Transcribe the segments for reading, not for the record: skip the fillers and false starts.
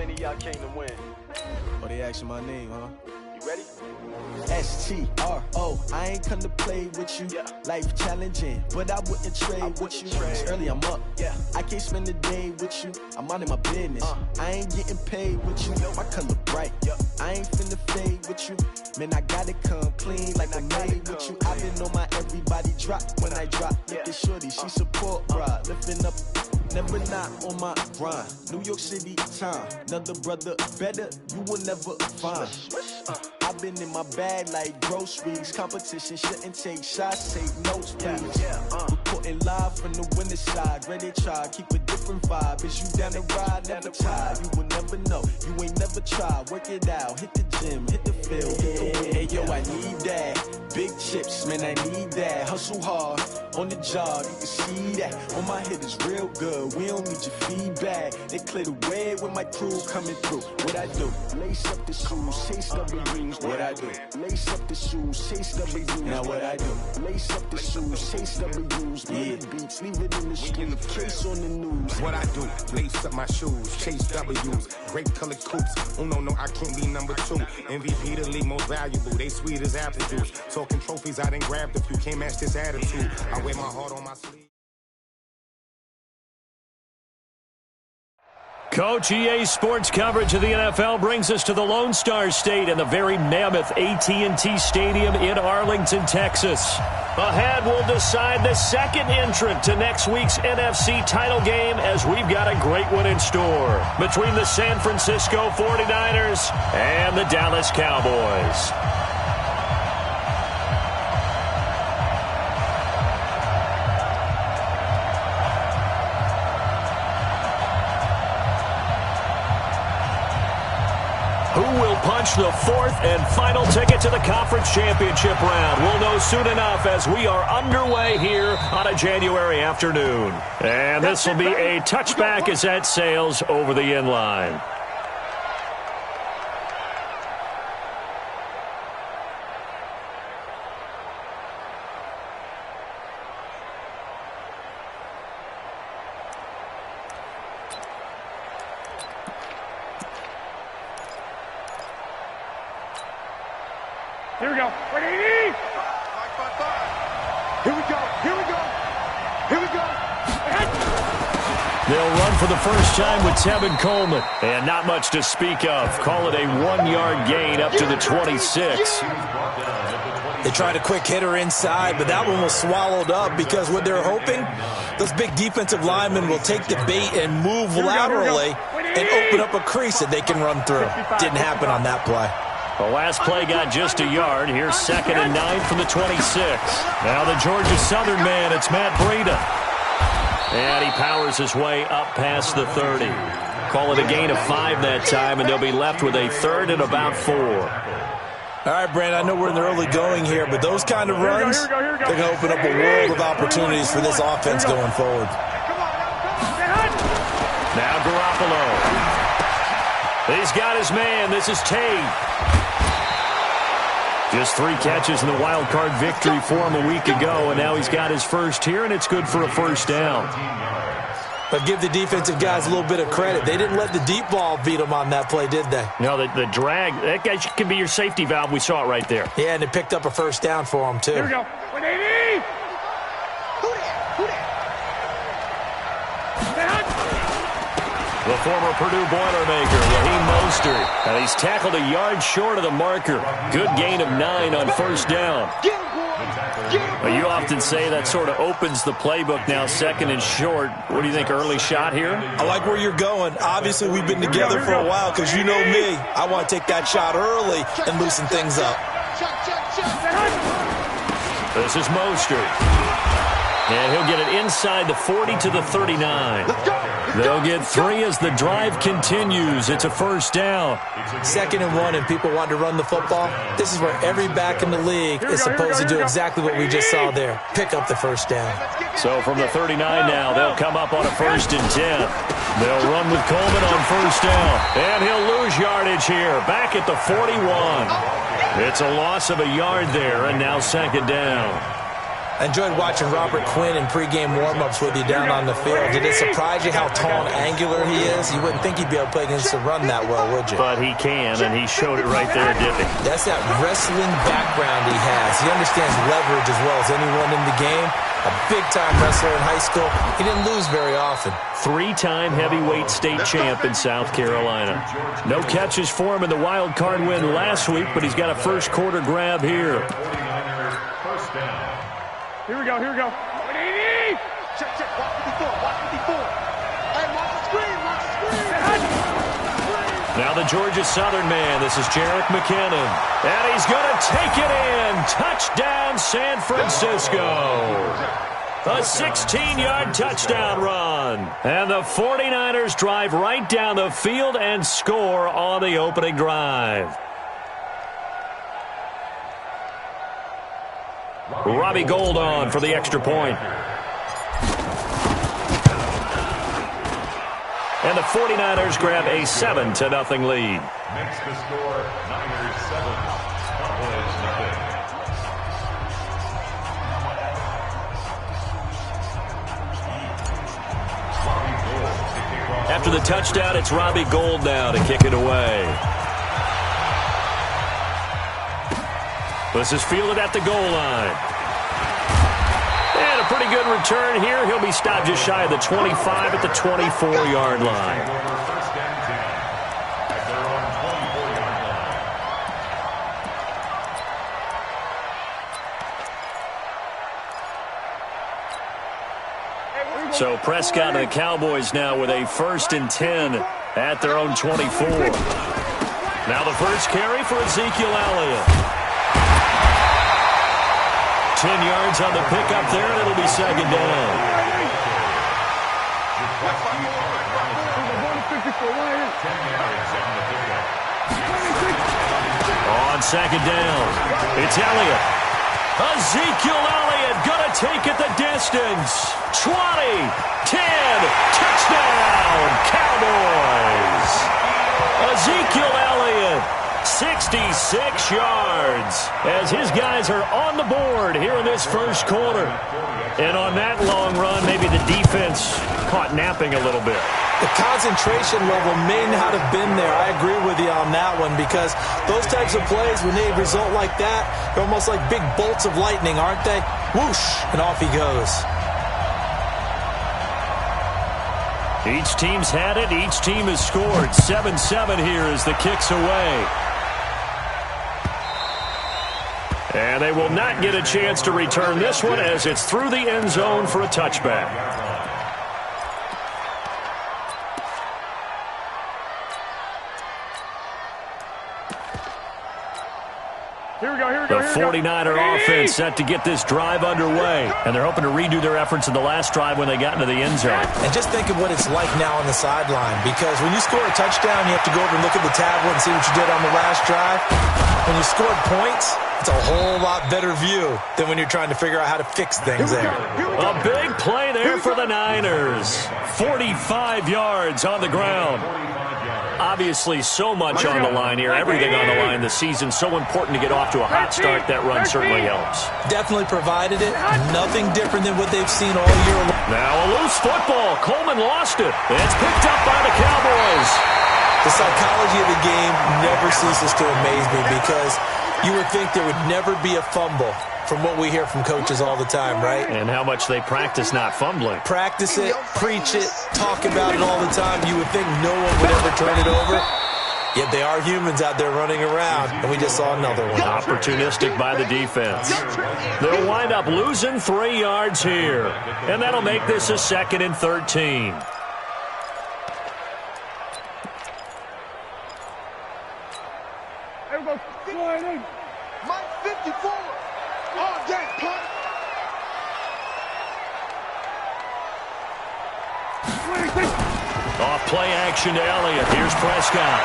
many of y'all came to win? Oh, they asking my name, huh? You ready? S-T-R-O, I ain't come to play with you. Life challenging, but I wouldn't trade with you. It's early, I'm up. I can't spend the day with you. I'm out in my business. I ain't getting paid with you. My color bright. I ain't finna fade with you. Man, I gotta come clean like I made with you. I've been on my everybody drop when I drop. Look at shorty, she support, bruh. Lifting up, never not on my grind. New York City time, another brother better, you will never find. I've been in my bag like groceries. Competition shouldn't take shots, take notes, please. Reporting live from the winning side. Ready to try, keep a different vibe. Is you down the ride, never tired. You will never know, you ain't never tried. Work it out, hit the gym, hit the field, hit the win. Hey yo, I need that. Big chips, man, I need that. Hustle hard, on the job, you can see that. On my hit is real good, we don't need your feedback. They clear the way with my crew coming through. What I do? Lace up the shoes, chase W's. What I do? Lace up the shoes, chase W's. Now what I do? Lace up the shoes, chase W's. Beat beats, leave it in the street, case on the news. What I do? Lace up my shoes, chase W's. Grape colored coops. Oh no, I can't be number 2. MVP the league most valuable. They sweet as apple juice. Talking trophies, I done grabbed a few. Can't match this attitude. I wear my heart on my sleeve. Coach, EA Sports coverage of the NFL brings us to the Lone Star State and the very mammoth AT&T Stadium in Arlington, Texas. Ahead, we'll decide the second entrant to next week's NFC title game as we've got a great one in store between the San Francisco 49ers and the Dallas Cowboys. Who will punch the fourth and final ticket to the conference championship round? We'll know soon enough as we are underway here on a January afternoon. And this will be a touchback as that sails over the end line. Here we go. Ready? Here we go. Here we go. Here we go. They'll run for the first time with Tevin Coleman. And not much to speak of. Call it a 1-yard gain up to the 26. They tried a quick hitter inside, but that one was swallowed up because what they're hoping, those big defensive linemen will take the bait and move laterally and open up a crease that they can run through. Didn't happen on that play. The last play got just a yard. Here's 2nd and 9 from the 26. Now the Georgia Southern man, it's Matt Breida. And he powers his way up past the 30. Call it a gain of 5 that time, and they'll be left with a 3rd and about 4. All right, Brandon, I know we're in the early going here, but those kind of runs, they're going to open up a world of opportunities for this offense going forward. Now Garoppolo. He's got his man. This is Tate. Just 3 catches in the wild card victory for him a week ago, and now he's got his first here, and it's good for a first down. But give the defensive guys a little bit of credit. They didn't let the deep ball beat them on that play, did they? No, the drag, that guy can be your safety valve. We saw it right there. Yeah, and they picked up a first down for him, too. Here we go. 180. The former Purdue Boilermaker, Raheem Mostert. And he's tackled a yard short of the marker. Good gain of 9 on first down. You often say that sort of opens the playbook now, 2nd and short. What do you think, early shot here? I like where you're going. Obviously, we've been together for a while because you know me. I want to take that shot early and loosen things up. This is Mostert. And he'll get it inside the 40 to the 39. They'll get 3 as the drive continues. It's a first down. 2nd and 1, and people want to run the football. This is where every back in the league is supposed to do exactly what we just saw there. Pick up the first down. So from the 39 now, they'll come up on a 1st and 10. They'll run with Coleman on first down. And he'll lose yardage here. Back at the 41. It's a loss of a yard there, and now 2nd down. I enjoyed watching Robert Quinn in pregame warm-ups with you down on the field. Did it surprise you how tall and angular he is? You wouldn't think he'd be able to play against the run that well, would you? But he can, and he showed it right there, didn't he? That's that wrestling background he has. He understands leverage as well as anyone in the game. A big-time wrestler in high school. He didn't lose very often. Three-time heavyweight state champ in South Carolina. No catches for him in the wild card win last week, but he's got a first quarter grab here. Here we go, here we go. Check, check, watch 54, watch 54. Hey, watch the screen, watch the screen. Now the Georgia Southern man, this is Jarek McKinnon. And he's going to take it in. Touchdown, San Francisco. A 16-yard touchdown run. And the 49ers drive right down the field and score on the opening drive. Robbie Gould on for the extra point. And the 49ers grab a 7-0 lead. Makes the score Niners 7, Cowboys nothing. After the touchdown, it's Robbie Gould now to kick it away. This is fielded at the goal line. And a pretty good return here. He'll be stopped just shy of the 25 at the 24-yard line. First and 10 at their own 24-yard line. So Prescott and the Cowboys now with a 1st and 10 at their own 24. Now the first carry for Ezekiel Elliott. 10 yards on the pickup there, and it'll be second down. On second down, it's Elliott. Ezekiel Elliott gonna take it the distance. 20, 10, touchdown, Cowboys. Ezekiel Elliott, 66 yards as his guys are on the board here in this first quarter. And on that long run, maybe the defense caught napping a little bit. The concentration level may not have been there. I agree with you on that one because those types of plays, when they result like that, they're almost like big bolts of lightning, aren't they? Whoosh, and off he goes. Each team's had it. Each team has scored. 7-7 here as the kick's away. And they will not get a chance to return this one as it's through the end zone for a touchback. Here we go, here we go, The here we go. 49er offense set to get this drive underway. And they're hoping to redo their efforts in the last drive when they got into the end zone. And just think of what it's like now on the sideline because when you score a touchdown, you have to go over and look at the tablet and see what you did on the last drive. When you scored points, it's a whole lot better view than when you're trying to figure out how to fix things there. A big play there for the Niners. 45 yards on the ground. Obviously, so much on the line here. Everything on the line this season. So important to get off to a hot start. That run certainly helps. Definitely provided it. Nothing different than what they've seen all year long. Now a loose football. Coleman lost it. It's picked up by the Cowboys. The psychology of the game never ceases to amaze me because you would think there would never be a fumble from what we hear from coaches all the time, right? And how much they practice not fumbling. Practice it, preach it, talk about it all the time. You would think no one would ever turn it over. Yet they are humans out there running around, and we just saw another one. Opportunistic by the defense. They'll wind up losing 3 yards here. And that'll make this a 2nd and 13. Here we go. Slide in. Mike 54. Oh, dang, punt. Off play action to Elliott. Here's Prescott.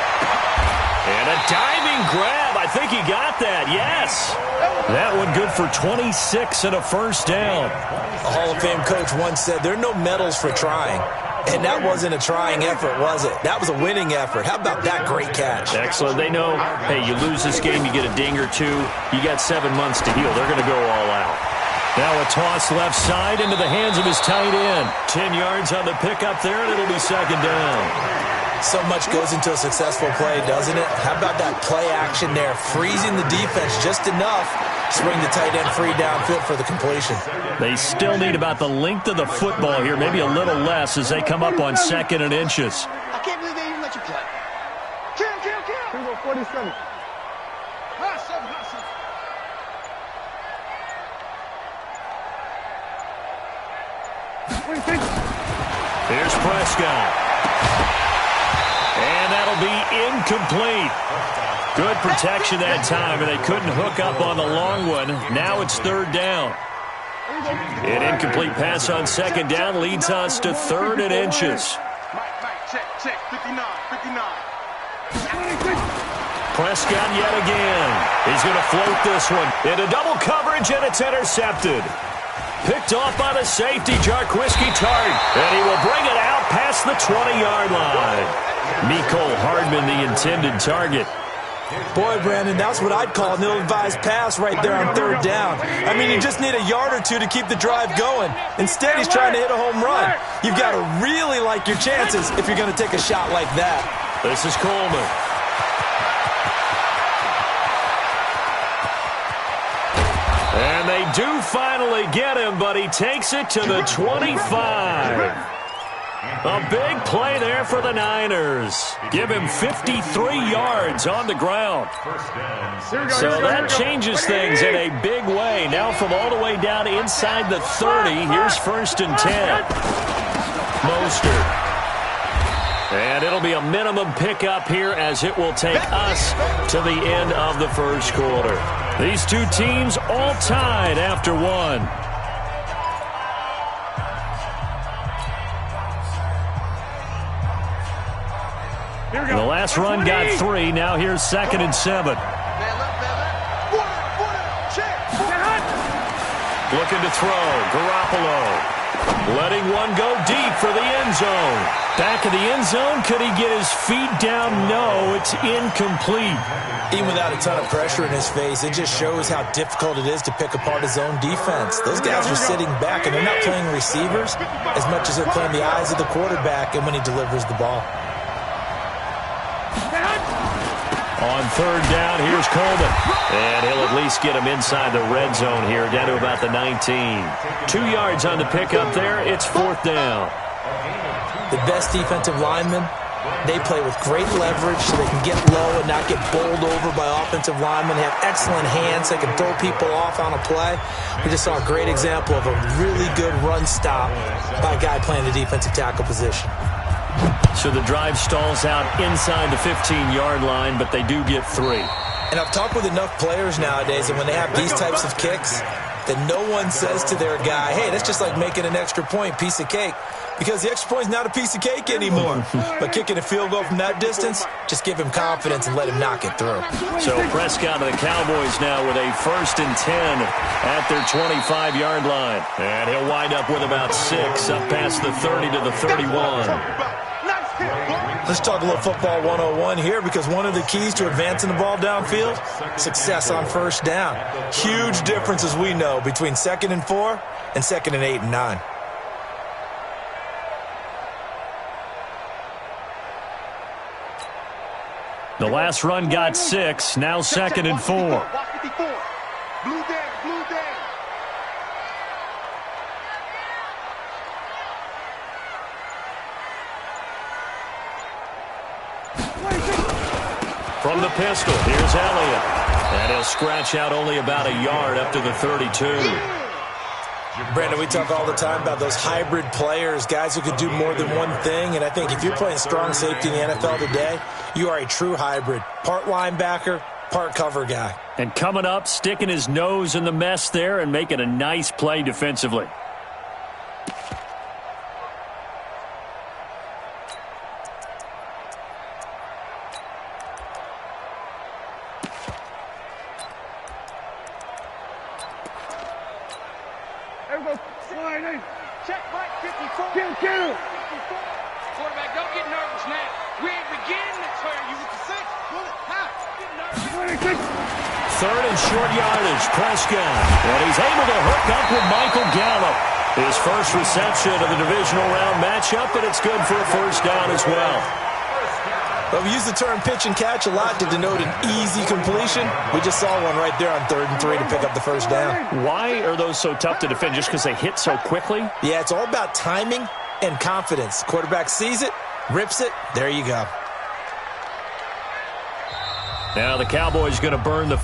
And a diving grab. I think he got that. Yes. That one good for 26 and a first down. A Hall of Fame coach once said, there are no medals for trying. And that wasn't a trying effort, was it? That was a winning effort. How about that great catch? Excellent. They know, hey, you lose this game, you get a ding or two. You got 7 months to heal. They're going to go all out. Now a toss left side into the hands of his tight end. 10 yards on the pickup there, and it'll be second down. So much goes into a successful play, doesn't it? How about that play action there? Freezing the defense just enough. Swing the tight end free downfield for the completion. They still need about the length of the football here, maybe a little less as they come up on 2nd and inches. I can't believe they even let you play. Kill. Here we go, 47. Hustle. Here's Prescott. And that'll be incomplete. Good protection that time, and they couldn't hook up on the long one. Now it's 3rd down. An incomplete pass on 2nd down leads us to 3rd and inches. Mike, check. 59. Prescott yet again. He's going to float this one into double coverage, and it's intercepted. Picked off by the safety, Jarquiski Tart. And he will bring it out past the 20-yard line. Mecole Hardman, the intended target. Boy, Brandon, that's what I'd call an ill-advised pass right there on 3rd down. I mean, you just need a yard or two to keep the drive going. Instead, he's trying to hit a home run. You've got to really like your chances if you're going to take a shot like that. This is Coleman. And they do finally get him, but he takes it to the 25. A big play there for the Niners. Give him 53 yards on the ground. So that changes things in a big way. Now from all the way down inside the 30, here's 1st and 10. Mostert. And it'll be a minimum pickup here as it will take us to the end of the 1st quarter. These two teams all tied after one. The last run got 3. Now here's 2nd and 7. Looking to throw. Garoppolo. Letting one go deep for the end zone. Back of the end zone. Could he get his feet down? No, it's incomplete. Even without a ton of pressure in his face, it just shows how difficult it is to pick apart his own defense. Those guys are sitting back, and they're not playing receivers as much as they're playing the eyes of the quarterback and when he delivers the ball. On 3rd down, here's Coleman. And he'll at least get him inside the red zone here, down to about the 19. 2 yards on the pickup there. It's 4th down. The best defensive linemen, they play with great leverage so they can get low and not get bowled over by offensive linemen. They have excellent hands. They can throw people off on a play. We just saw a great example of a really good run stop by a guy playing the defensive tackle position. So the drive stalls out inside the 15-yard line, but they do get 3. And I've talked with enough players nowadays that when they have these types of kicks, that no one says to their guy, hey, that's just like making an extra point, piece of cake. Because the extra point is not a piece of cake anymore. But kicking a field goal from that distance, just give him confidence and let him knock it through. So Prescott of the Cowboys now with a 1st and 10 at their 25-yard line. And he'll wind up with about 6 up past the 30 to the 31. Let's talk a little football 101 here, because one of the keys to advancing the ball downfield, success on 1st down. Huge difference, as we know, between 2nd and 4 and 2nd and 8 and 9. The last run got 6, now 2nd and 4. Blue down. From the pistol, here's Elliott. And he'll scratch out only about a yard up to the 32. Brandon, we talk all the time about those hybrid players, guys who could do more than one thing. And I think if you're playing strong safety in the NFL today, you are a true hybrid. Part linebacker, part cover guy. And coming up, sticking his nose in the mess there and making a nice play defensively. Check Mike 54. Kill. Quarterback, don't get nervous now. We ain't beginning to turn you with the 6. Pull it. High. Get nervous. 26. third and short yardage. Prescott. And he's able to hook up with Michael Gallup. His first reception of the divisional round matchup, but it's good for a first down as well. Well, we use the term pitch and catch a lot to denote an easy completion. We just saw one right there on 3rd and 3 to pick up the first down. Why are those so tough to defend? Just because they hit so quickly? Yeah, it's all about timing and confidence. Quarterback sees it, rips it, there you go. Now the Cowboys going to burn the...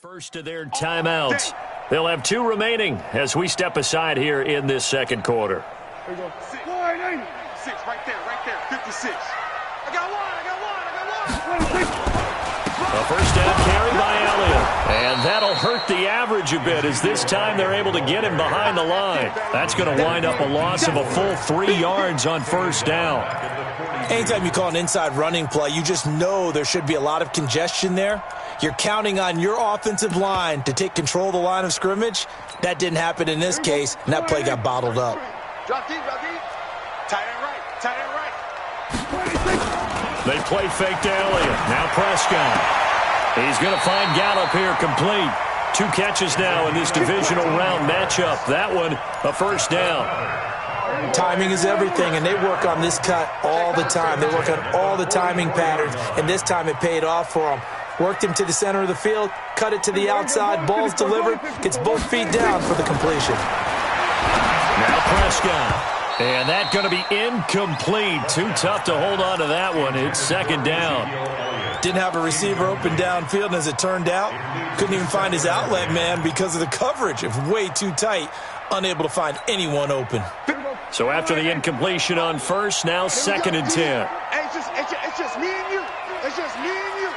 First of their timeouts. They'll have 2 remaining as we step aside here in this second quarter. Here we go. 6 right there, 56. I got one. A first down carry by Elliott. And that'll hurt the average a bit as this time they're able to get him behind the line. That's going to wind up a loss of a full 3 yards on first down. Anytime you call an inside running play, you just know there should be a lot of congestion there. You're counting on your offensive line to take control of the line of scrimmage. That didn't happen in this case, and that play got bottled up. Drop deep. Tight end right. They play fake to Elliott. Now Prescott. He's going to find Gallup here complete. 2 catches now in this divisional round matchup. That one, a first down. Timing is everything, and they work on this cut all the time. They work on all the timing patterns, and this time it paid off for them. Worked him to the center of the field, cut it to the outside, ball's delivered, gets both feet down for the completion. Now Prescott. And that going to be incomplete. Too tough to hold on to that one. It's second down. Didn't have a receiver open downfield, and as it turned out, couldn't even find his outlet man because of the coverage. It was way too tight, unable to find anyone open. So after the incompletion on first, now 2nd and 10. Hey, it's just me and you. It's just me and you.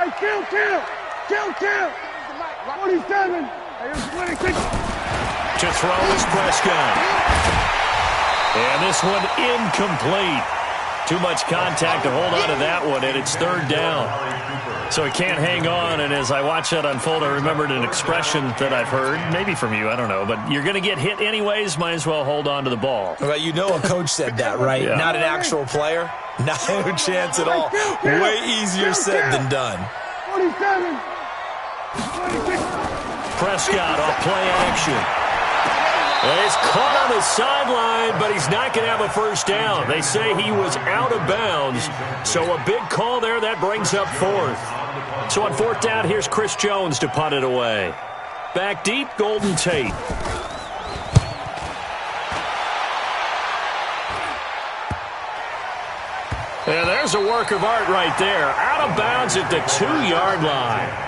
Hey, kill. 47. To throw is Prescott. And this one incomplete. Too much contact to hold on to that one, and it's 3rd down. So he can't hang on, and as I watch that unfold, I remembered an expression that I've heard, maybe from you, I don't know, but you're going to get hit anyways, might as well hold on to the ball. Well, you know a coach said that, right? Yeah. Not an actual player. Not a chance at all. Way easier said than done. 47. Prescott off play action. He's caught on the sideline, but he's not going to have a first down. They say he was out of bounds. So a big call there. That brings up 4th. So on 4th down, here's Chris Jones to punt it away. Back deep, Golden Tate. And there's a work of art right there. Out of bounds at the 2-yard line.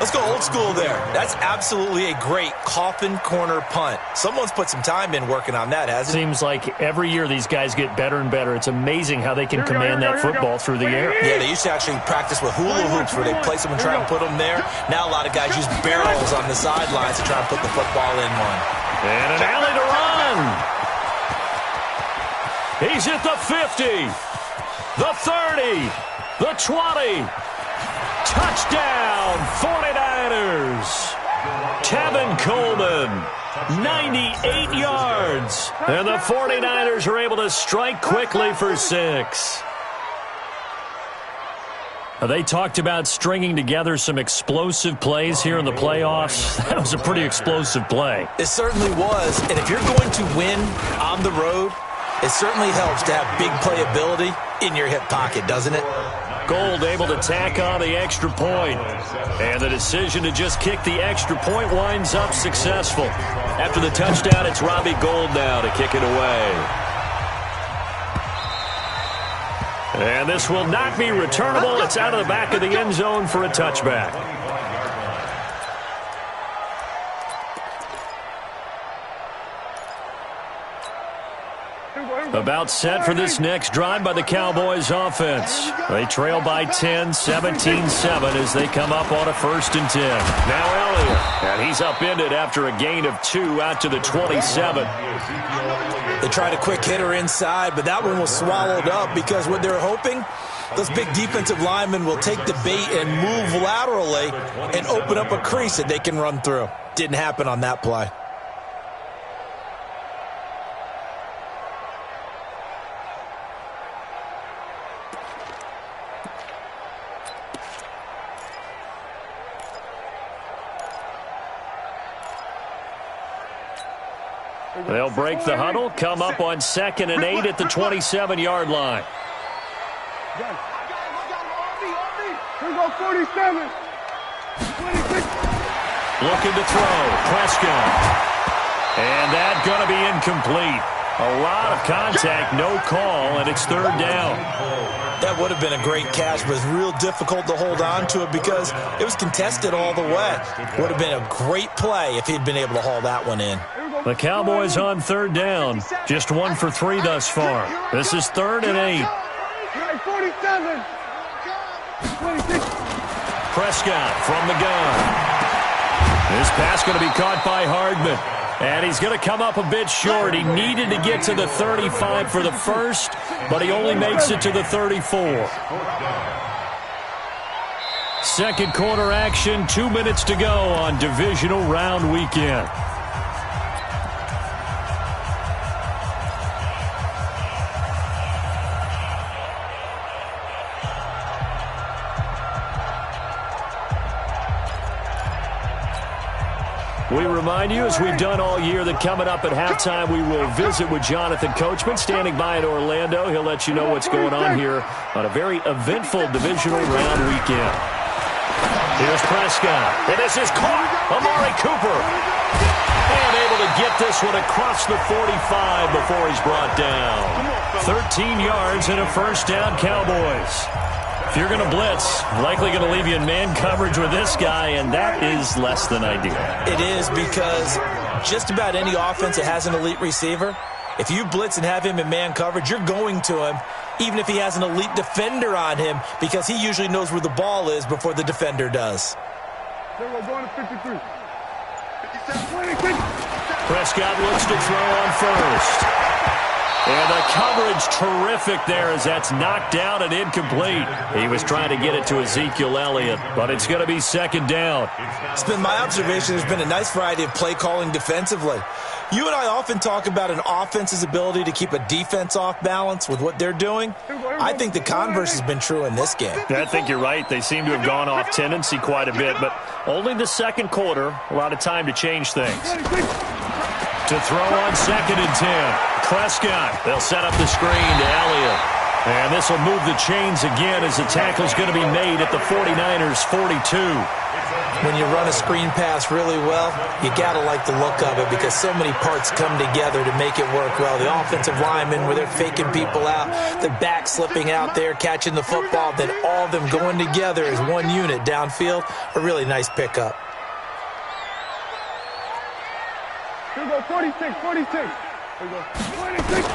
Let's go old school there. That's absolutely a great coffin corner punt. Someone's put some time in working on that, hasn't it? Seems like every year these guys get better and better. It's amazing how they can command that football through the air. Yeah, they used to actually practice with hula hoops where they place them and try and put them there. Now a lot of guys use barrels on the sidelines to try and put the football in one. And an alley to run. He's at the 50, the 30, the 20. Touchdown, 49ers. Tevin Coleman 98 yards. And the 49ers are able to strike quickly for 6. They talked about stringing together some explosive plays here in the playoffs. That was a pretty explosive play. It certainly was. And if you're going to win on the road, it certainly helps to have big playability in your hip pocket, doesn't it? Gold able to tack on the extra point. And the decision to just kick the extra point winds up successful. After the touchdown, it's Robbie Gould now to kick it away. And this will not be returnable. It's out of the back of the end zone for a touchback. About set for this next drive by the Cowboys offense. They trail by 10, 17-7 as they come up on a 1st and 10. Now Elliott, and he's upended after a gain of 2 out to the 27. They tried a quick hitter inside, but that one was swallowed up because what they're hoping, those big defensive linemen will take the bait and move laterally and open up a crease that they can run through. Didn't happen on that play. They'll break the huddle, come up on 2nd and 8 at the 27-yard line. Here we go, 47. 26. Looking to throw. Prescott. And that's going to be incomplete. A lot of contact, no call, and it's 3rd down. That would have been a great catch, but it's real difficult to hold on to it because it was contested all the way. Would have been a great play if he'd been able to haul that one in. The Cowboys on 3rd down. Just 1 for 3 thus far. This is 3rd and 8. 47. 26. Prescott from the gun. This pass going to be caught by Hardman. And he's going to come up a bit short. He needed to get to the 35 for the first, but he only makes it to the 34. Second quarter action, 2 minutes to go on divisional round weekend. We remind you, as we've done all year, that coming up at halftime, we will visit with Jonathan Coachman, standing by in Orlando. He'll let you know what's going on here on a very eventful divisional round weekend. Here's Prescott, and this is caught. Amari Cooper. And able to get this one across the 45 before he's brought down. 13 yards and a 1st down, Cowboys. If you're going to blitz, likely going to leave you in man coverage with this guy, and that is less than ideal. It is, because just about any offense that has an elite receiver, if you blitz and have him in man coverage, you're going to him, even if he has an elite defender on him, because he usually knows where the ball is before the defender does. Then we're going to 53. 26. Prescott looks to throw on 1st. And the coverage terrific there as that's knocked down and incomplete. He was trying to get it to Ezekiel Elliott, but it's going to be 2nd down. It's been my observation there's been a nice variety of play calling defensively. You and I often talk about an offense's ability to keep a defense off balance with what they're doing. I think the converse has been true in this game. I think you're right. They seem to have gone off tendency quite a bit, but only the second quarter, a lot of time to change things. To throw on 2nd and 10. Prescott, they'll set up the screen to Elliott. And this will move the chains again as the tackle's going to be made at the 49ers' 42. When you run a screen pass really well, you got to like the look of it because so many parts come together to make it work well. The offensive linemen, where they're faking people out, the back slipping out there, catching the football, then all of them going together as one unit downfield. A really nice pickup. Here we go, 46, 46. Here we go, 46.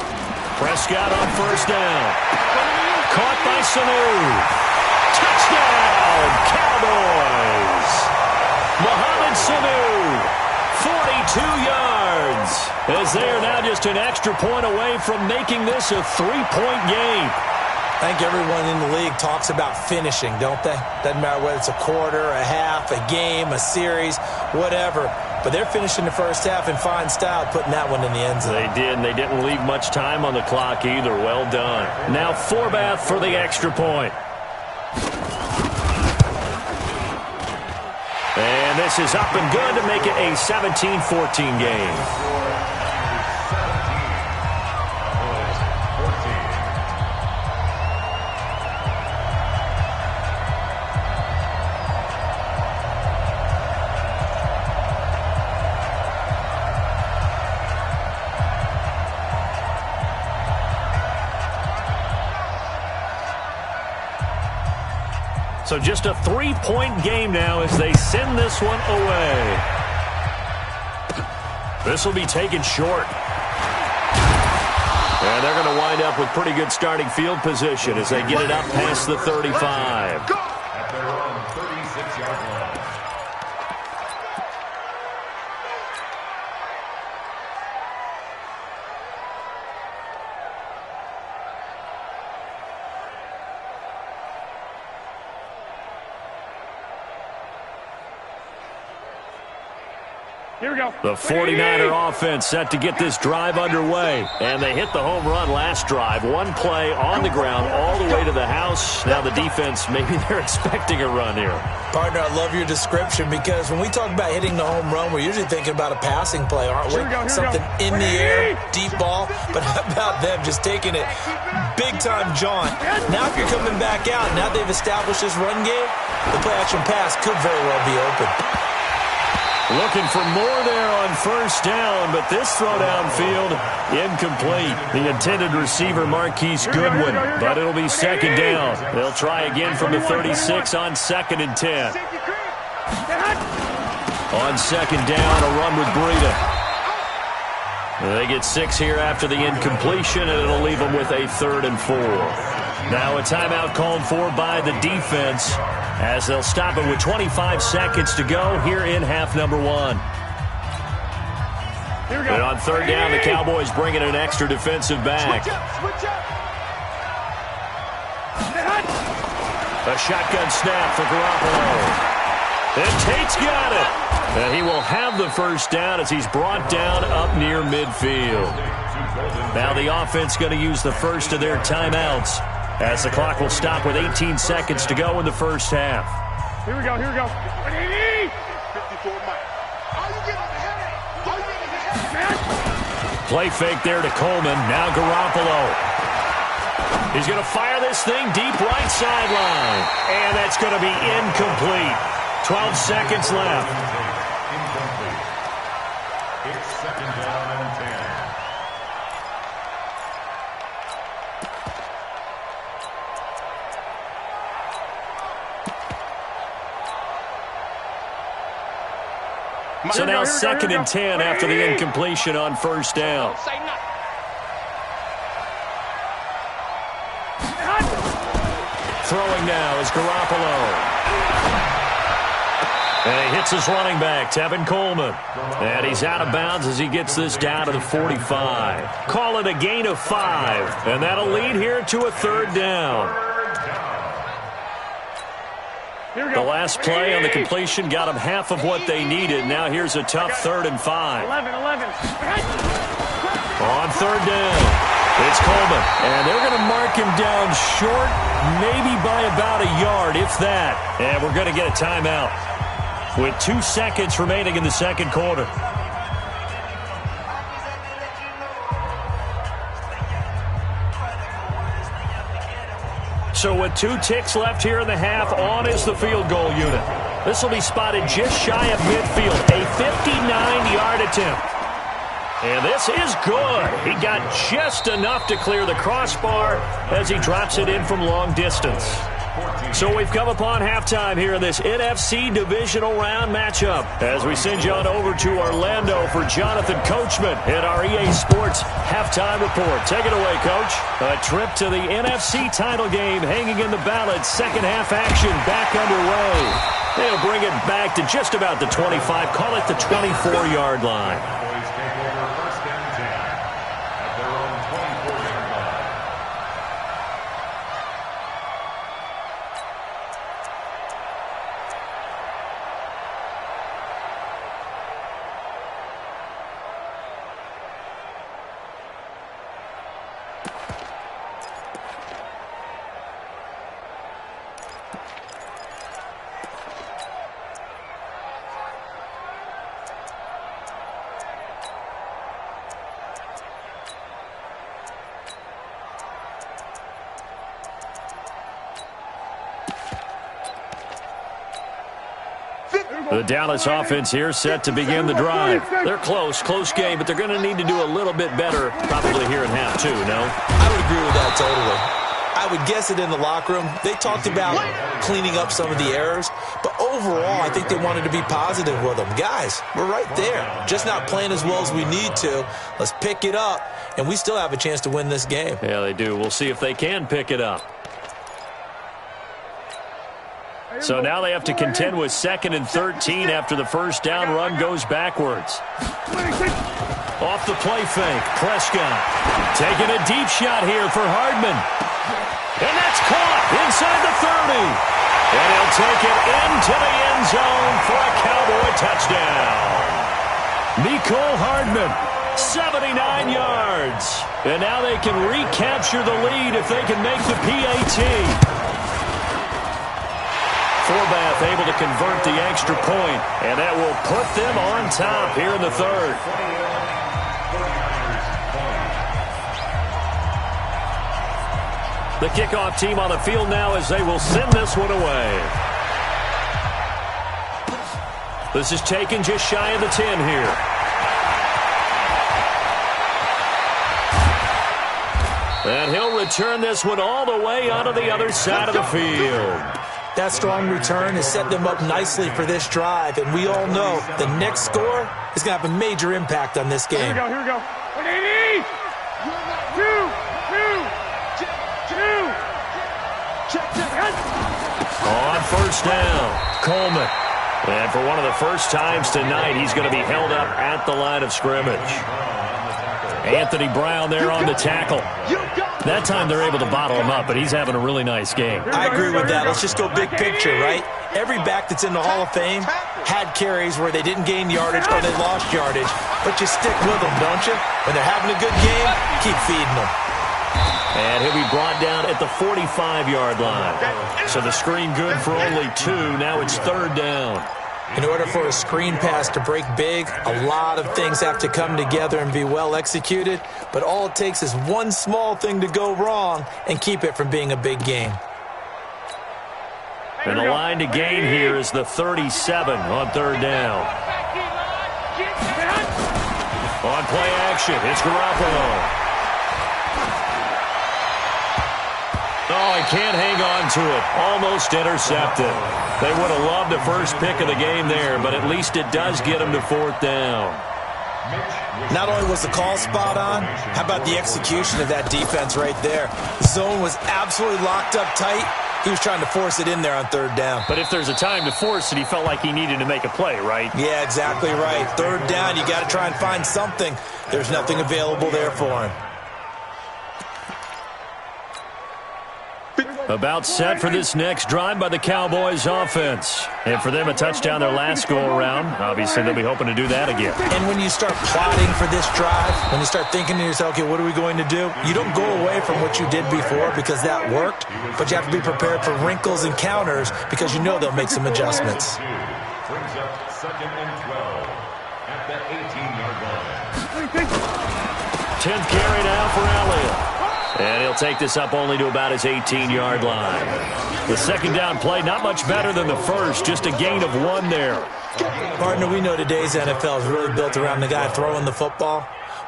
Prescott on 1st down. Caught by Sanu. Touchdown, Cowboys. Mohamed Sanu, 42 yards. As they are now just an extra point away from making this a 3-point game. I think everyone in the league talks about finishing, don't they? Doesn't matter whether it's a quarter, a half, a game, a series, whatever. but they're finishing the first half in fine style, putting that one in the end zone. They did, and they didn't leave much time on the clock either. Well done. Now Forbath for the extra point. And this is up and good to make it a 17-14 game. So just a 3-point game now as they send this one away. This will be taken short. And they're going to wind up with pretty good starting field position as they get it up past the 35. At their own 36-yard line. Here we go. The 49er offense set to get this drive underway. And they hit the home run last drive. One play on the ground all the way to the house. Now the defense, maybe they're expecting a run here. Partner, I love your description because when we talk about hitting the home run, we're usually thinking about a passing play, aren't we? Something in the air, deep ball. But how about them just taking it big-time jaunt? Now if you're coming back out, now they've established this run game, the play-action pass could very well be open. Looking for more there on first down, but this throw downfield incomplete. The intended receiver, Marquise Goodwin, but it'll be second down. They'll try again from the 36 on 2nd and 10. On second down, a run with Breida. They get 6 here after the incompletion, and it'll leave them with a 3rd and 4. Now a timeout called for by the defense as they'll stop it with 25 seconds to go here in half number 1. And on third down, the Cowboys bring in an extra defensive back. A shotgun snap for Garoppolo. And Tate's got it. And he will have the first down as he's brought down up near midfield. Now the offense going to use the first of their timeouts as the clock will stop with 18 seconds to go in the first half. Here we go, here we go. 54 Mike. Are you getting ahead? Are you getting ahead? Play fake there to Coleman. Now Garoppolo. He's going to fire this thing deep right sideline. And that's going to be incomplete. 12 seconds left. Incomplete. It's second down and 10. So now 2nd and 10 after the incompletion on first down. Throwing now is Garoppolo. And he hits his running back, Tevin Coleman. And he's out of bounds as he gets this down to the 45. Call it a gain of 5. And that'll lead here to a 3rd down. The last play on the completion got them half of what they needed. Now here's a tough 3rd and 5. 11. On third down, it's Coleman. And they're going to mark him down short, maybe by about a yard, if that. And we're going to get a timeout with 2 seconds remaining in the second quarter. So with 2 ticks left here in the half, on is the field goal unit. This will be spotted just shy of midfield, a 59-yard attempt. And this is good. He got just enough to clear the crossbar as he drops it in from long distance. So we've come upon halftime here in this NFC divisional round matchup as we send you on over to Orlando for Jonathan Coachman at our EA Sports halftime report. Take it away, Coach. A trip to the NFC title game hanging in the balance. Second half action back underway. They'll bring it back to just about the 25, call it the 24-yard line. Cowboys take over first and 10 at their own 24-yard line. The Dallas offense here set to begin the drive. They're close game, but they're going to need to do a little bit better probably here in half two, no? I would agree with that totally. I would guess it in the locker room. They talked about cleaning up some of the errors, but overall, I think they wanted to be positive with them. Guys, we're right there. Just not playing as well as we need to. Let's pick it up, and we still have a chance to win this game. Yeah, they do. We'll see if they can pick it up. So now they have to contend with 2nd and 13 after the first down run goes backwards. Off the play fake, Prescott taking a deep shot here for Hardman. And that's caught inside the 30. And he'll take it into the end zone for a Cowboy touchdown. Mecole Hardman, 79 yards. And now they can recapture the lead if they can make the PAT. Forbath able to convert the extra point, and that will put them on top here in the third. The kickoff team on the field now as they will send this one away. This is taken just shy of the 10 here. And he'll return this one all the way onto the other side of the field. That strong return has set them up nicely for this drive, and we all know the next score is going to have a major impact on this game. Here we go. 180! 2! On first down, Coleman. And for one of the first times tonight, he's going to be held up at the line of scrimmage. Anthony Brown there on the tackle. That time they're able to bottle him up, but he's having a really nice game. I agree with that. Let's just go big picture, right? Every back that's in the Hall of Fame had carries where they didn't gain yardage or they lost yardage, but you stick with them, don't you? When they're having a good game, keep feeding them. And he'll be brought down at the 45-yard line. So the screen good for only 2. Now it's 3rd down. In order for a screen pass to break big, a lot of things have to come together and be well executed, but all it takes is one small thing to go wrong and keep it from being a big game. And the line to gain here is the 37 on 3rd down. On play action, it's Garoppolo. Oh, he can't hang on to it. Almost intercepted. They would have loved the first pick of the game there, but at least it does get them to 4th down. Not only was the call spot on, how about the execution of that defense right there? The zone was absolutely locked up tight. He was trying to force it in there on 3rd down. But if there's a time to force it, he felt like he needed to make a play, right? Yeah, exactly right. 3rd down, you got to try and find something. There's nothing available there for him. About set for this next drive by the Cowboys offense. And for them, a touchdown their last go-around. Obviously, they'll be hoping to do that again. And when you start plotting for this drive, when you start thinking to yourself, okay, what are we going to do? You don't go away from what you did before because that worked, but you have to be prepared for wrinkles and counters because you know they'll make some adjustments. Brings up 2nd and 12 at the 18-yard line. 10th carry now for Elliott. And he'll take this up only to about his 18-yard line. The 2nd down play, not much better than the first, just a gain of 1 there. Partner, we know today's NFL is really built around the guy throwing the football.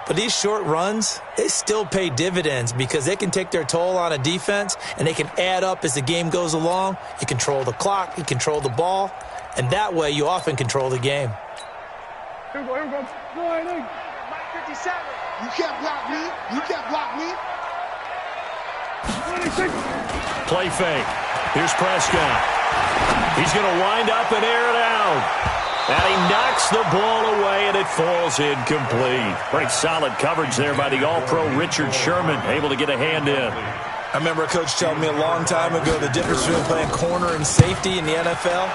But these short runs, they still pay dividends because they can take their toll on a defense and they can add up as the game goes along. You control the clock, you control the ball, and that way you often control the game. Here we go. 57. You can't block me. You can't block me. 26. Play fake. Here's Prescott. He's going to wind up and air it out. And he knocks the ball away, and it falls incomplete. Pretty solid coverage there by the All-Pro Richard Sherman, able to get a hand in. I remember a coach telling me a long time ago the difference between playing corner and safety in the NFL.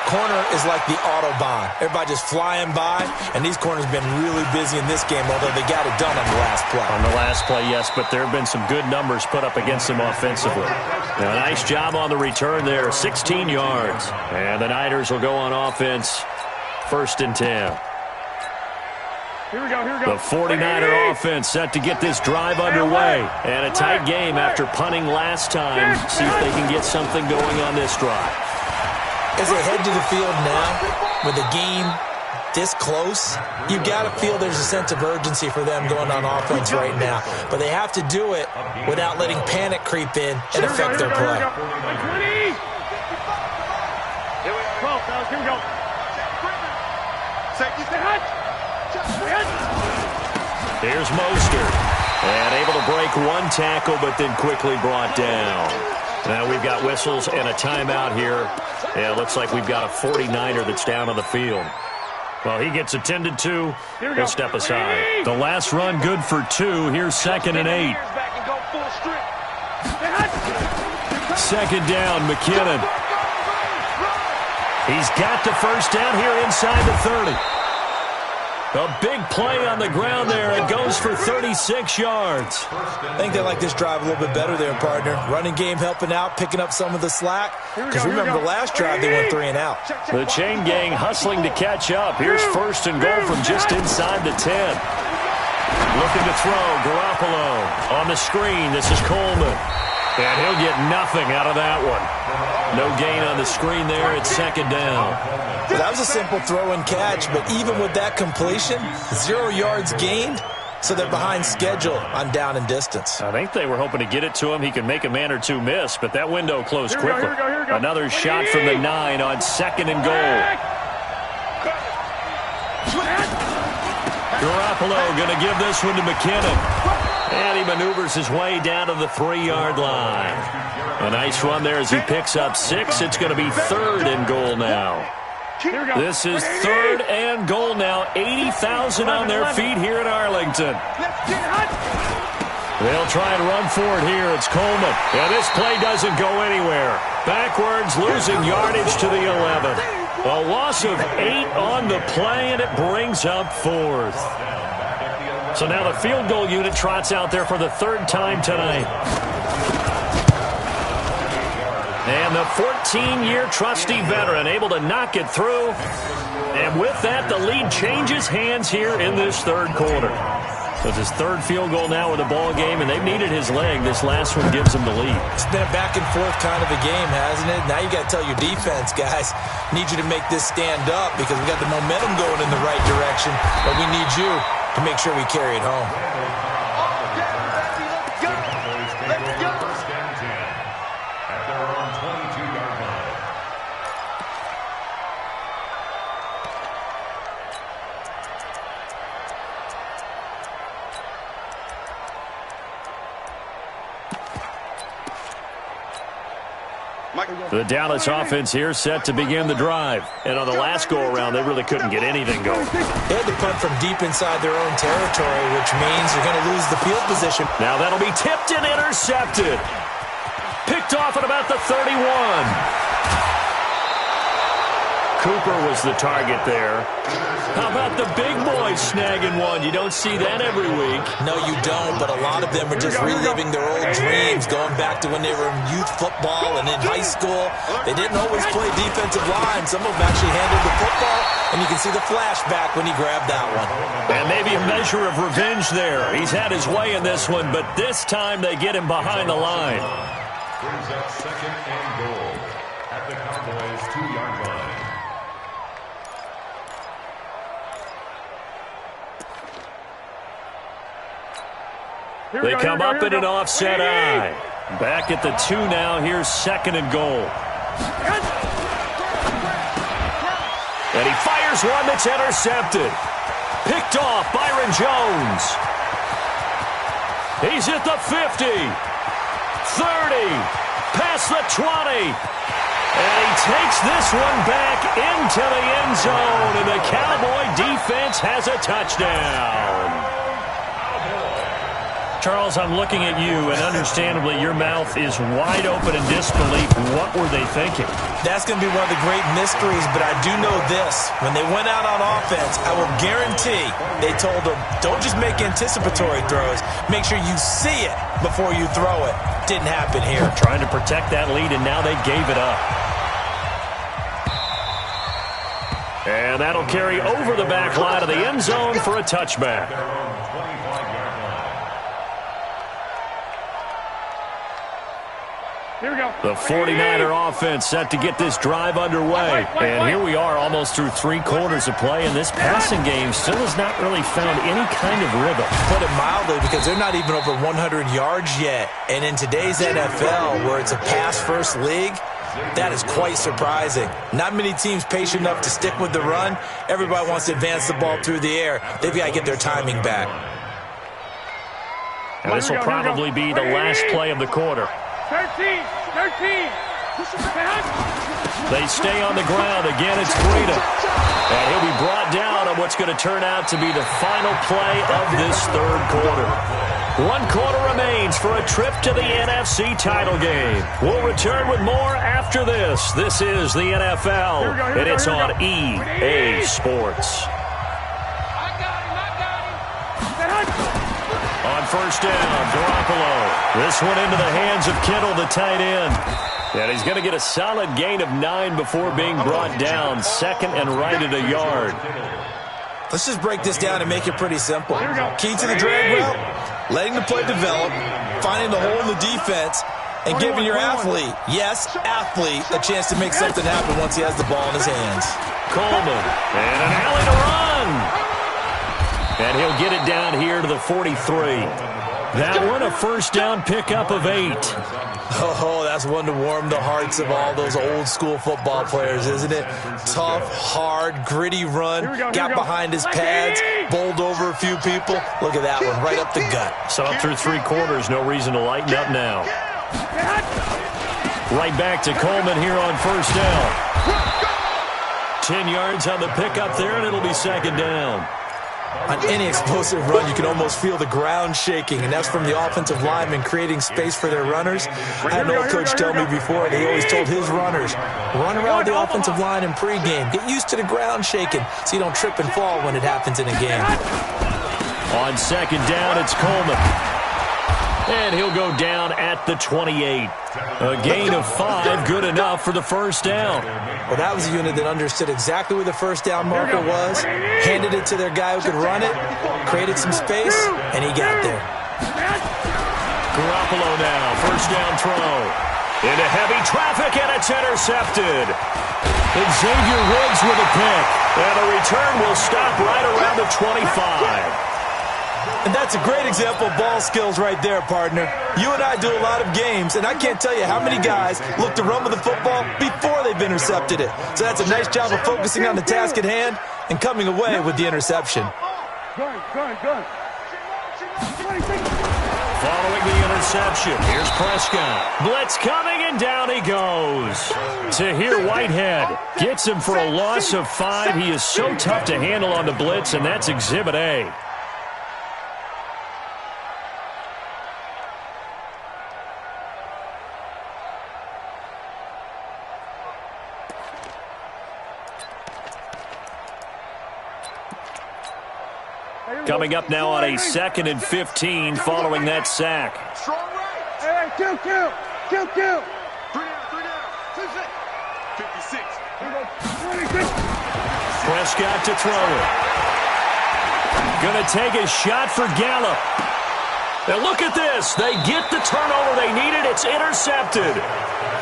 Corner is like the Autobahn. Everybody just flying by, and these corners have been really busy in this game, although they got it done on the last play. On the last play, yes, but there have been some good numbers put up against them offensively. Now, a nice job on the return there, 16 yards. And the Niners will go on offense, 1st and 10. Here we go. The 49er offense set to get this drive underway. And a tight game after punting last time. See if they can get something going on this drive. As they head to the field now, with the game this close, you got to feel there's a sense of urgency for them going on offense right now. But they have to do it without letting panic creep in and affect their play. Here we go. Here's Mostert. And able to break one tackle, but then quickly brought down. Now we've got whistles and a timeout here. Yeah, it looks like we've got a 49er that's down on the field. Well, he gets attended to. He'll step aside. The last run good for 2. Here's 2nd and 8. Second down, McKinnon. He's got the first down here inside the 30. A big play on the ground there. It goes for 36 yards. I think they like this drive a little bit better there, partner. Running game helping out, picking up some of the slack. Because remember the last drive, they went 3 and out. The chain gang hustling to catch up. Here's 1st and goal from just inside the 10. Looking to throw, Garoppolo. On the screen, this is Coleman. And he'll get nothing out of that one. No gain on the screen there. It's 2nd down. Well, that was a simple throw and catch, but even with that completion, 0 yards gained, so they're behind schedule on down and distance. I think they were hoping to get it to him. He could make a man or two miss, but that window closed quickly. Here we go. Another shot from the 9 on 2nd and goal. Garoppolo going to give this one to McKinnon. And he maneuvers his way down to the 3-yard line. A nice run there as he picks up 6. It's going to be 3rd and goal now. This is 3rd and goal now. 80,000 on their feet here in Arlington. They'll try and run for it here. It's Coleman. And this play doesn't go anywhere. Backwards, losing yardage to the 11. A loss of 8 on the play, and it brings up 4th. So now the field goal unit trots out there for the 3rd time tonight. And the 14-year trusty veteran able to knock it through. And with that, the lead changes hands here in this 3rd quarter. So it's his 3rd field goal now with the ball game, and they've needed his leg. This last one gives him the lead. It's been a back-and-forth kind of a game, hasn't it? Now you got to tell your defense, guys, need you to make this stand up because we got the momentum going in the right direction, but we need you to make sure we carry it home. The Dallas offense here set to begin the drive. And on the last go-around, they really couldn't get anything going. They had to punt from deep inside their own territory, which means they're going to lose the field position. Now that'll be tipped and intercepted. Picked off at about the 31. Cooper was the target there. How about the big boys snagging one? You don't see that every week. No, you don't, but a lot of them are just reliving their old dreams, going back to when they were in youth football and in high school. They didn't always play defensive line. Some of them actually handled the football, and you can see the flashback when he grabbed that one. And maybe a measure of revenge there. He's had his way in this one, but this time they get him behind the line. Brings up 2nd and goal at the Cowboys' 2-yard line. They come up in an offset eye. Back at the 2 now. Here's 2nd and goal. And he fires one that's intercepted. Picked off Byron Jones. He's at the 50. 30. Past the 20. And he takes this one back into the end zone. And the Cowboy defense has a touchdown. Charles, I'm looking at you, and understandably, your mouth is wide open in disbelief. What were they thinking? That's going to be one of the great mysteries, but I do know this. When they went out on offense, I will guarantee they told them, don't just make anticipatory throws. Make sure you see it before you throw it. Didn't happen here. Trying to protect that lead, and now they gave it up. And that'll carry over the back line of the end zone for a touchback. Here we go. The 49er offense set to get this drive underway. And here we are almost through 3 quarters of play, and this passing game still has not really found any kind of rhythm. Put it mildly, because they're not even over 100 yards yet. And in today's NFL, where it's a pass-first league, that is quite surprising. Not many teams patient enough to stick with the run. Everybody wants to advance the ball through the air. They've got to get their timing back. And this will probably be the last play of the quarter. 13. They stay on the ground. Again, it's Breida. And he'll be brought down on what's going to turn out to be the final play of this third quarter. 1 quarter remains for a trip to the NFC title game. We'll return with more after this. This is the NFL, and it's on EA Sports. On first down, Garoppolo. This one into the hands of Kittle, the tight end. And he's going to get a solid gain of 9 before being brought down. 2nd and right at a yard. Let's just break this down and make it pretty simple. Key to the drag route, letting the play develop, finding the hole in the defense, and giving your athlete, yes, athlete, a chance to make something happen once he has the ball in his hands. Coleman, and an alley to run. And he'll get it down here to the 43. That one, a first down pickup of 8. Oh, that's one to warm the hearts of all those old school football players, isn't it? Tough, hard, gritty run, got behind his pads, bowled over a few people. Look at that one, right up the gut. So up through 3 quarters, no reason to lighten up now. Right back to Coleman here on first down. 10 yards on the pickup there, and it'll be 2nd down. On any explosive run, you can almost feel the ground shaking, and that's from the offensive linemen creating space for their runners. I had an old coach tell me before, he always told his runners, run around the offensive line in pregame. Get used to the ground shaking so you don't trip and fall when it happens in a game. On 2nd down, it's Coleman. And he'll go down at the 28. A gain of 5, good enough for the first down. Well, that was a unit that understood exactly where the first down marker was, handed it to their guy who could run it, created some space, and he got there. Garoppolo now, first down throw. Into heavy traffic, and it's intercepted. And Xavier Woods with a pick. And the return will stop right around the 25. And that's a great example of ball skills right there, partner. You and I do a lot of games, and I can't tell you how many guys look to run with the football before they've intercepted it. So that's a nice job of focusing on the task at hand and coming away with the interception. Good. Following the interception, here's Prescott. Blitz coming, and down he goes. Tahir Whitehead gets him for a loss of 5. He is so tough to handle on the blitz, and that's Exhibit A. Coming up now on a 2nd and 15 following that sack. Hey, kill. 3 down. 56. 26. Prescott to throw it. Gonna take a shot for Gallup. Now look at this. They get the turnover they needed. It's intercepted.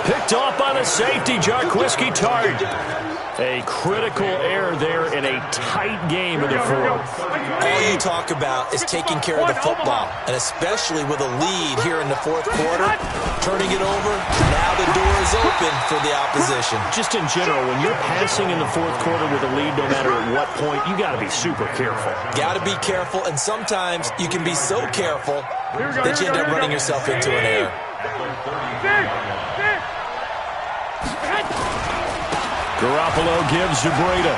Picked off by the safety, Jarquiski Tart. A critical error there in a tight game in the fourth. All you talk about is taking care of the football, and especially with a lead here in the fourth quarter, turning it over, now the door is open for the opposition. Just in general, when you're passing in the fourth quarter with a lead, no matter at what point, you got to be super careful. Got to be careful, and sometimes you can be so careful that you end up running yourself into an error. Garoppolo gives to Breida.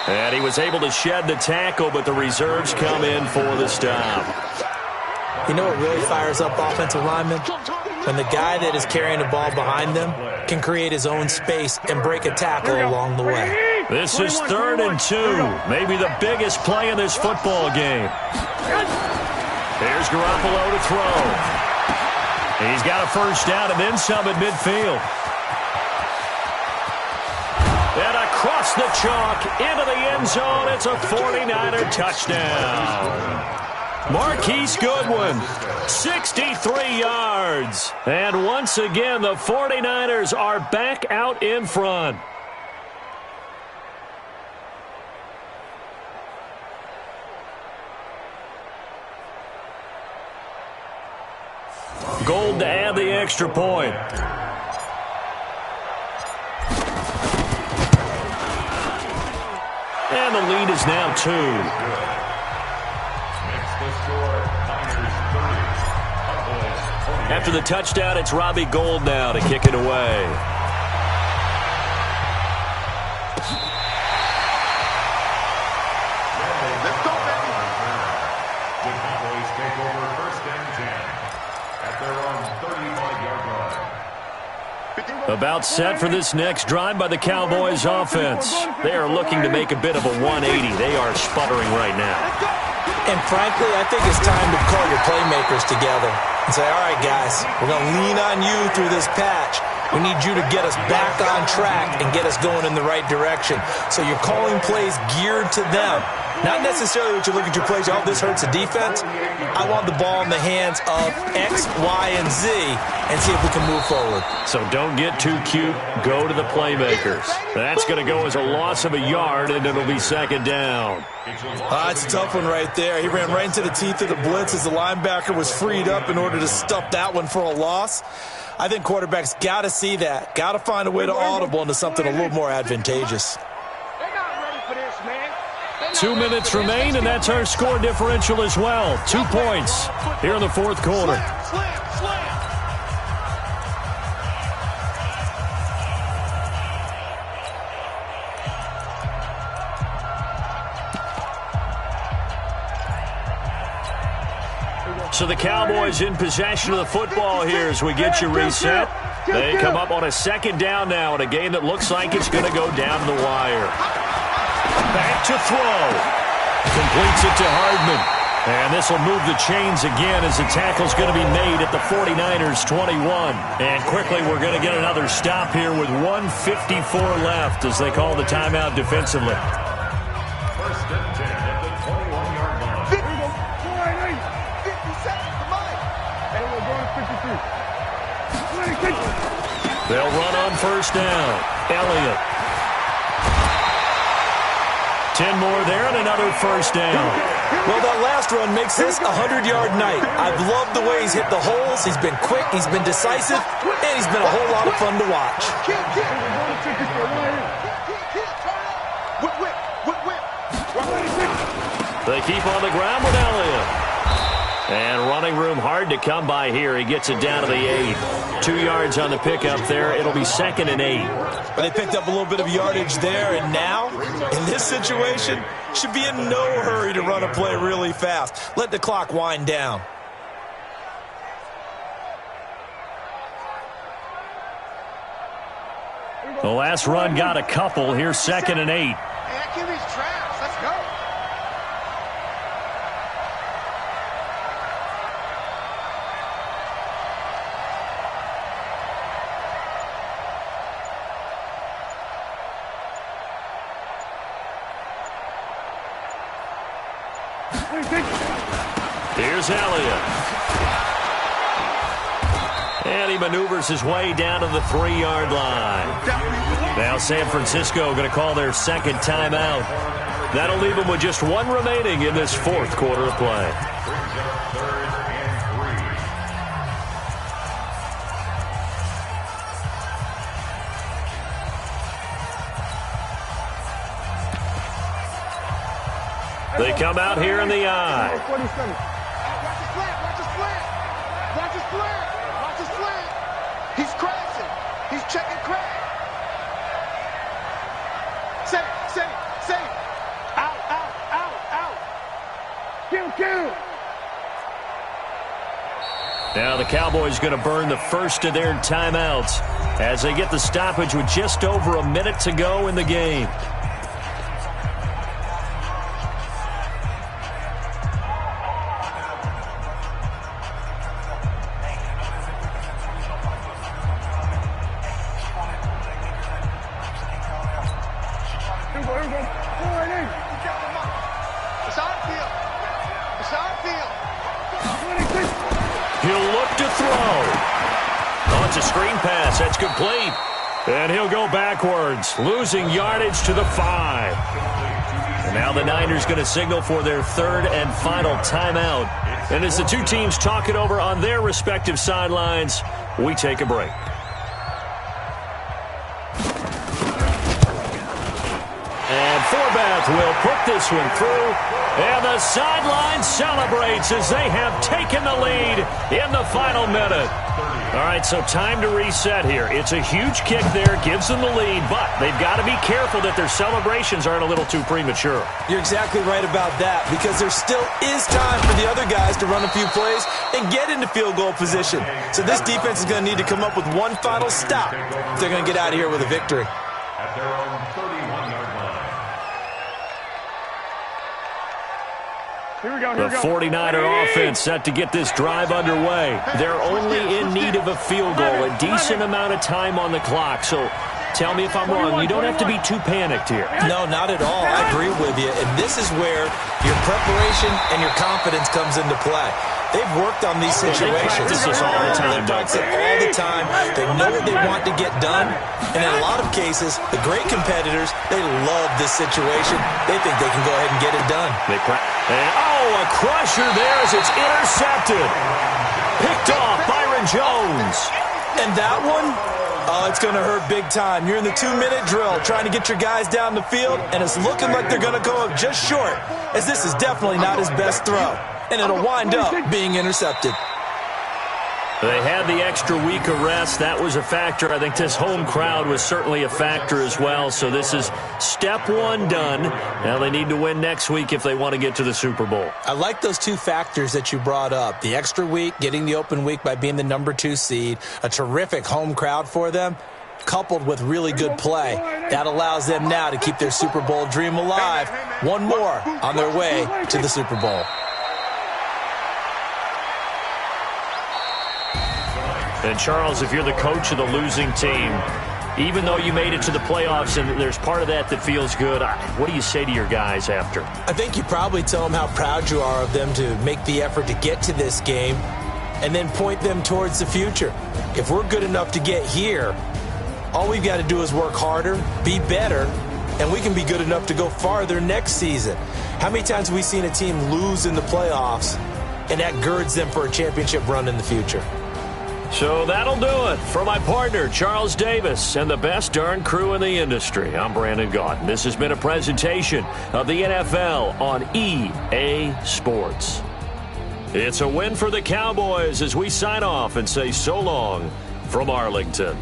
And he was able to shed the tackle, but the reserves come in for the stop. You know what really fires up offensive linemen? When the guy that is carrying the ball behind them can create his own space and break a tackle along the way. This is 3rd and 2. Maybe the biggest play in this football game. Here's Garoppolo to throw. He's got a first down and then some at midfield. And across the chalk into the end zone. It's a 49er touchdown. Marquise Goodwin, 63 yards. And once again, the 49ers are back out in front. Gold to add the extra point. And the lead is now 2. After the touchdown, it's Robbie Gould now to kick it away. Let's go, baby. The Cowboys take over 1st and 10 at their own 35-yard line. About set for this next drive by the Cowboys offense. They are looking to make a bit of a 180. They are sputtering right now. And frankly, I think it's time to call your playmakers together and say, all right, guys, we're going to lean on you through this patch. We need you to get us back on track and get us going in the right direction. So you're calling plays geared to them. Not necessarily what you look at your plays, oh, this hurts the defense. I want the ball in the hands of X, Y, and Z and see if we can move forward. So don't get too cute. Go to the playmakers. That's going to go as a loss of a yard, and it'll be 2nd down. It's a tough one right there. He ran right into the teeth of the blitz as the linebacker was freed up in order to stuff that one for a loss. I think quarterbacks got to see that. Got to find a way to audible into something a little more advantageous. They're not ready for this, man. 2 minutes remain, and that's our score differential as well. 2 points here in the 4th quarter. Slam. So the Cowboys in possession of the football here as we get you reset. They come up on a 2nd down now in a game that looks like it's going to go down the wire. Back to throw. Completes it to Hardman. And this will move the chains again as the tackle's going to be made at the 49ers 21. And quickly we're going to get another stop here with 1:54 left as they call the timeout defensively. 1st and 10 at the 21-yard line. 50 seconds to mine. Hey, we're going to 53. They'll run on 1st down. Elliott. 10 more there and another 1st down. Well, that last run makes this a 100-yard night. I've loved the way he's hit the holes. He's been quick, he's been decisive, and he's been a whole lot of fun to watch. They keep on the ground with Elliott. And running room hard to come by here. He gets it down to the 8. 2 yards on the pickup there. It'll be 2nd and 8. They picked up a little bit of yardage there, and now, in this situation, should be in no hurry to run a play really fast. Let the clock wind down. The last run got a couple. Here's 2nd and 8. Hey, that QB's trash. Let's go. Here's Elliott. And he maneuvers his way down to the 3-yard line. Now San Francisco going to call their 2nd timeout. That'll leave them with just 1 remaining in this 4th quarter of play. They come out here in the eye. Watch his slant. Watch his slant. Watch his slant. He's crashing. He's checking crash. Say. Out. Kill. Now the Cowboys going to burn the first of their timeouts as they get the stoppage with just over a minute to go in the game. It's our field. He'll look to throw. Oh, it's a screen pass. That's complete. And he'll go backwards, losing yardage to the 5. And now the Niners going to signal for their third and final timeout. And as the two teams talk it over on their respective sidelines, we take a break. And Forbath will put this one through. And the sideline celebrates as they have taken the lead in the final minute. All right, so time to reset here. It's a huge kick there, gives them the lead, but they've got to be careful that their celebrations aren't a little too premature. You're exactly right about that, because there still is time for the other guys to run a few plays and get into field goal position. So this defense is going to need to come up with one final stop if they're going to get out of here with a victory. At their own 31-yard line. Here we go, The 49er offense set to get this drive underway. They're only in need of a field goal, a decent amount of time on the clock. So tell me if I'm wrong. You don't have to be too panicked here. No, not at all. I agree with you. And this is where your preparation and your confidence comes into play. They've worked on these situations. They practice this all the time. They practice it all the time. They know what they want to get done. And in a lot of cases, the great competitors, they love this situation. They think they can go ahead and get it done. A crusher there as it's intercepted. Picked off Byron Jones. And that one, oh, it's going to hurt big time. You're in the 2-minute drill trying to get your guys down the field, and it's looking like they're going to go up just short, as this is definitely not his best throw. And it'll wind up being intercepted. They had the extra week of rest. That was a factor. I think this home crowd was certainly a factor as well. So this is step one done. Now they need to win next week if they want to get to the Super Bowl. I like those two factors that you brought up. The extra week, getting the open week by being the number 2 seed, a terrific home crowd for them, coupled with really good play. That allows them now to keep their Super Bowl dream alive. One more on their way to the Super Bowl. And, Charles, if you're the coach of the losing team, even though you made it to the playoffs and there's part of that feels good, what do you say to your guys after? I think you probably tell them how proud you are of them to make the effort to get to this game and then point them towards the future. If we're good enough to get here, all we've got to do is work harder, be better, and we can be good enough to go farther next season. How many times have we seen a team lose in the playoffs, and that girds them for a championship run in the future? So that'll do it. For my partner, Charles Davis, and the best darn crew in the industry, I'm Brandon Gaudin. This has been a presentation of the NFL on EA Sports. It's a win for the Cowboys as we sign off and say so long from Arlington.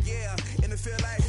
Yeah, and it feel like